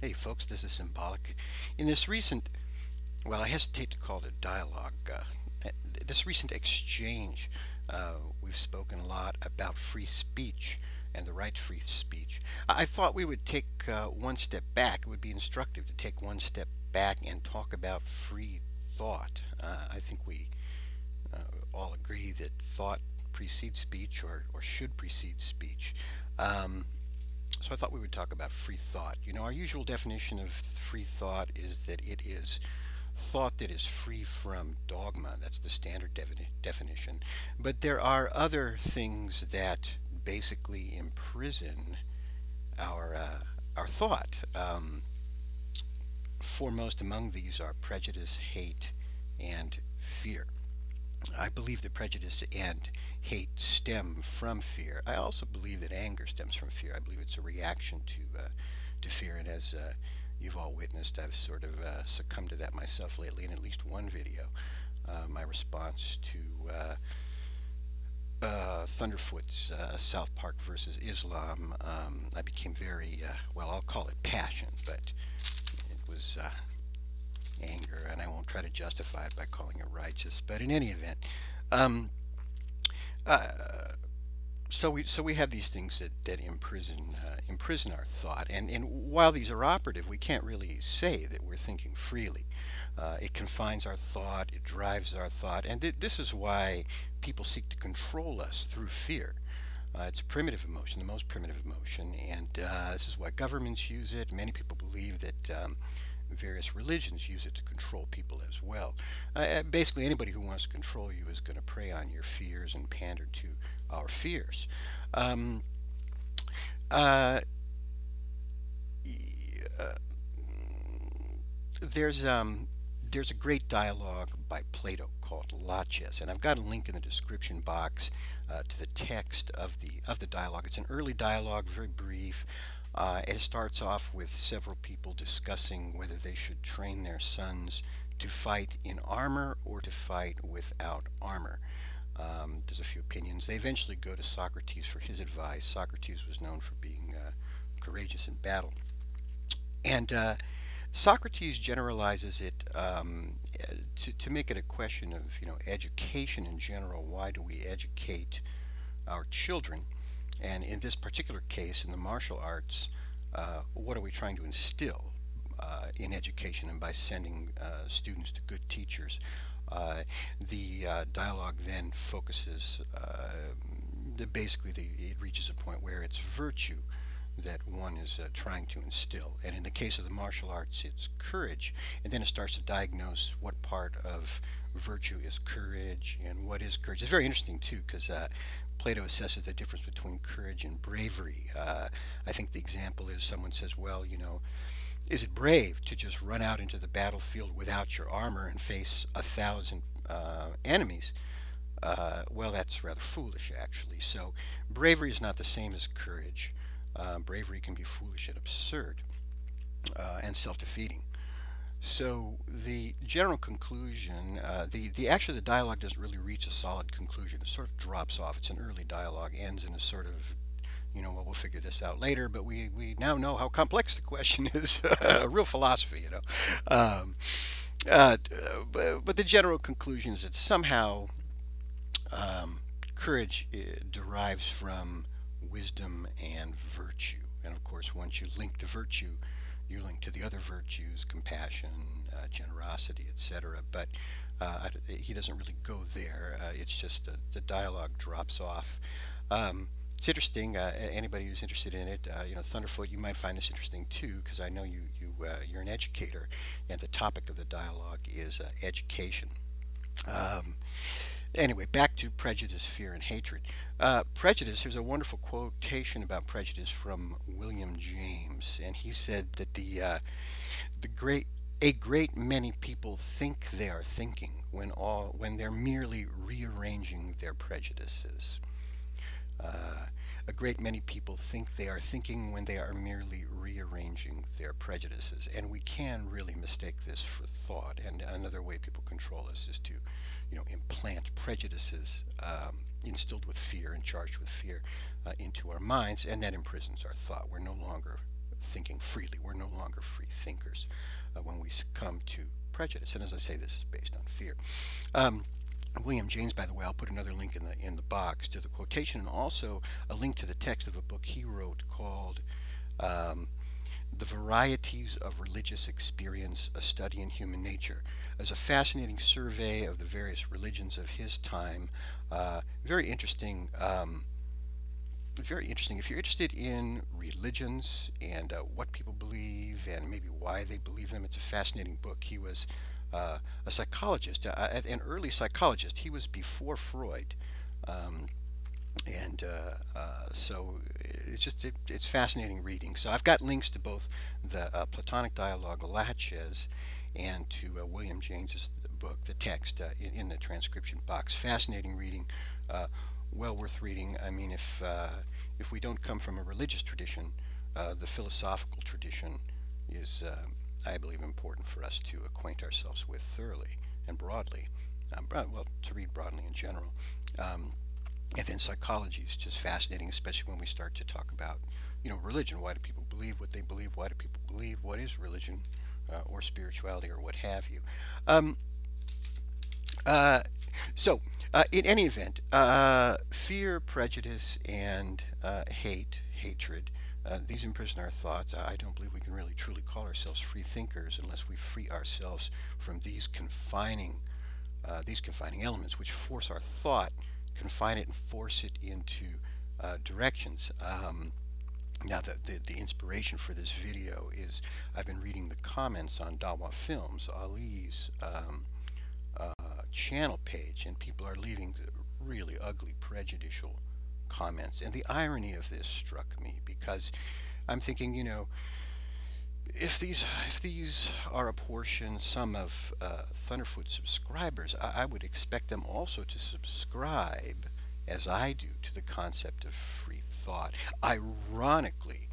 Hey folks, this is Symbolic. In this recent, well, I hesitate to call it a dialogue, this recent exchange, we've spoken a lot about free speech and the right to free speech. I thought we would take one step back. It would be instructive to take one step back and talk about free thought. I think we uh, all agree that thought precedes speech or should precede speech. Um, so I thought we would talk about free thought. You know, our usual definition of free thought is that it is thought that is free from dogma. That's the standard definition. But there are other things that basically imprison our thought. Foremost among these are prejudice, hate, and fear. I believe that prejudice and hate stem from fear. I also believe that anger stems from fear. I believe it's a reaction to fear, and as you've all witnessed, I've sort of succumbed to that myself lately in at least one video. My response to Thunderfoot's South Park versus Islam, I became very, well, I'll call it passion, but it was anger, and I won't try to justify it by calling it righteous. But in any event, um, uh, so we have these things that imprison our thought, and while these are operative, we can't really say that we're thinking freely. It confines our thought, it drives our thought, and this is why people seek to control us through fear. It's a primitive emotion, the most primitive emotion, and this is why governments use it. Many people believe that various religions use it to control people as well. Basically, anybody who wants to control you is going to prey on your fears and pander to our fears. Um, uh, uh, there's there's a great dialogue by Plato called Laches, and I've got a link in the description box to the text of the dialogue. It's an early dialogue, very brief. It starts off with several people discussing whether they should train their sons to fight in armor or to fight without armor. There's a few opinions. They eventually go to Socrates for his advice. Socrates was known for being courageous in battle. And Socrates generalizes it to make it a question of, you know, education in general. Why do we educate our children? And in this particular case, in the martial arts, what are we trying to instill in education and by sending students to good teachers? The dialogue then focuses, basically it reaches a point where it's virtue that one is trying to instill. And in the case of the martial arts, it's courage. And then it starts to diagnose what part of virtue is courage and what is courage. It's very interesting, too, because Plato assesses the difference between courage and bravery. I think the example is someone says, well, you know, is it brave to just run out into the battlefield without your armor and face 1,000 enemies? Well, that's rather foolish, actually. So bravery is not the same as courage. Bravery can be foolish and absurd and self-defeating. So the general conclusion, actually the dialogue doesn't really reach a solid conclusion. It sort of drops off. It's an early dialogue, ends in a sort of, you know, well, we'll figure this out later, but we now know how complex the question is. A real philosophy, you know. Uh, but the general conclusion is that somehow courage derives from wisdom and virtue. And of course, once you link to virtue, you link to the other virtues, compassion, generosity, etc. But he doesn't really go there. It's just the dialogue drops off. It's interesting. Anybody who's interested in it, you know, Thunderfoot, you might find this interesting too, because I know you're an educator, and the topic of the dialogue is education. Um, Anyway, back to prejudice, fear, and hatred. Prejudice, there's a wonderful quotation about prejudice from William James, and he said that a great many people think they are thinking when they're merely rearranging their prejudices. Uh, a great many people think they are thinking when they are merely rearranging their prejudices. And we can really mistake this for thought. And another way people control us is to, you know, implant prejudices instilled with fear and charged with fear into our minds, and that imprisons our thought. We're no longer thinking freely. We're no longer free thinkers when we succumb to prejudice. And as I say, this is based on fear. William James, by the way, I'll put another link in the box to the quotation, and also a link to the text of a book he wrote called um, "The Varieties of Religious Experience: A Study in Human Nature." As a fascinating survey of the various religions of his time. Very interesting. Very interesting. If you're interested in religions and what people believe and maybe why they believe them, it's a fascinating book. He was a psychologist, an early psychologist. He was before Freud, um, and so it's fascinating reading. So I've got links to both the Platonic dialogue Laches and to William James's book, the text, in the transcription box. Fascinating reading. Well worth reading. I mean, if we don't come from a religious tradition, the philosophical tradition is, I believe, important for us to acquaint ourselves with thoroughly and broadly. Well, to read broadly in general. And then psychology is just fascinating, especially when we start to talk about, religion. Why do people believe what they believe? Why do people believe? What is religion or spirituality or what have you? Um, uh, in any event, fear, prejudice, and hatred, these imprison our thoughts. I don't believe we can really truly call ourselves free thinkers unless we free ourselves from these confining elements, which force our thought, confine it, and force it into directions. Now, the inspiration for this video is I've been reading the comments on Dawa Films, Ali's channel page, and people are leaving really ugly, prejudicial comments. And the irony of this struck me because I'm thinking, if these are a portion, some of Thunderfoot subscribers, I would expect them also to subscribe, as I do, to the concept of free thought. Ironically,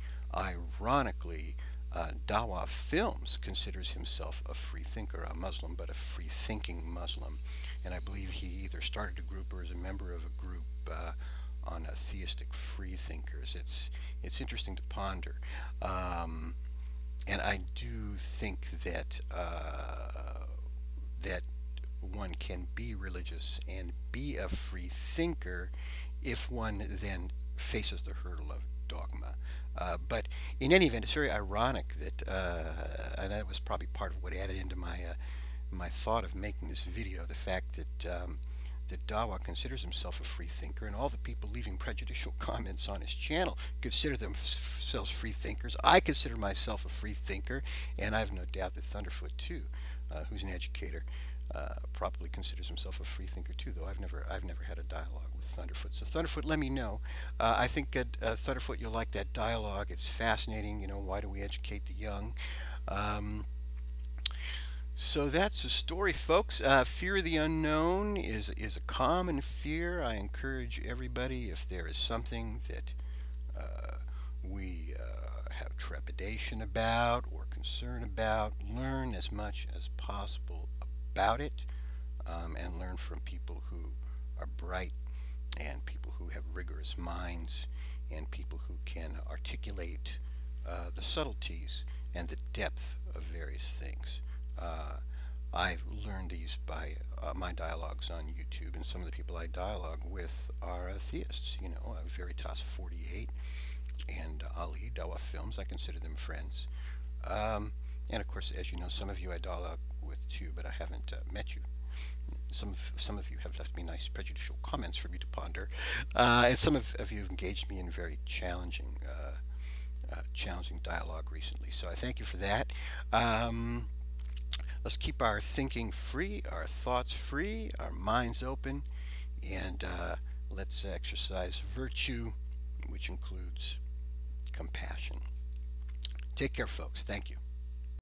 Dawa Films considers himself a free thinker, a Muslim, but a free thinking Muslim. And I believe he either started a group or is a member of a group on theistic free thinkers. It's interesting to ponder. And I do think that one can be religious and be a free thinker if one then faces the hurdle of dogma. But in any event, it's very ironic that, and that was probably part of what added into my thought of making this video, the fact that Dawa considers himself a free thinker, and all the people leaving prejudicial comments on his channel consider themselves free thinkers. I consider myself a free thinker, and I have no doubt that Thunderfoot too, who's an educator, probably considers himself a free thinker too. Though I've never had a dialogue with Thunderfoot. So Thunderfoot, let me know. I think Thunderfoot, you'll like that dialogue. It's fascinating. Why do we educate the young? So that's the story, folks. Fear of the unknown is a common fear. I encourage everybody, if there is something that we have trepidation about or concern about, learn as much as possible about it, and learn from people who are bright and people who have rigorous minds and people who can articulate the subtleties and the depth of various things. I've learned these by my dialogues on YouTube, and some of the people I dialogue with are theists. Varieties 48 and Ali, Dawa Films. I consider them friends. And of course, as you know, some of you I dialogue with too, but I haven't met you. Some of you have left me nice prejudicial comments for me to ponder, and some of you have engaged me in very challenging dialogue recently. So I thank you for that. Let's keep our thinking free, our thoughts free, our minds open, and let's exercise virtue, which includes compassion. Take care, folks. Thank you.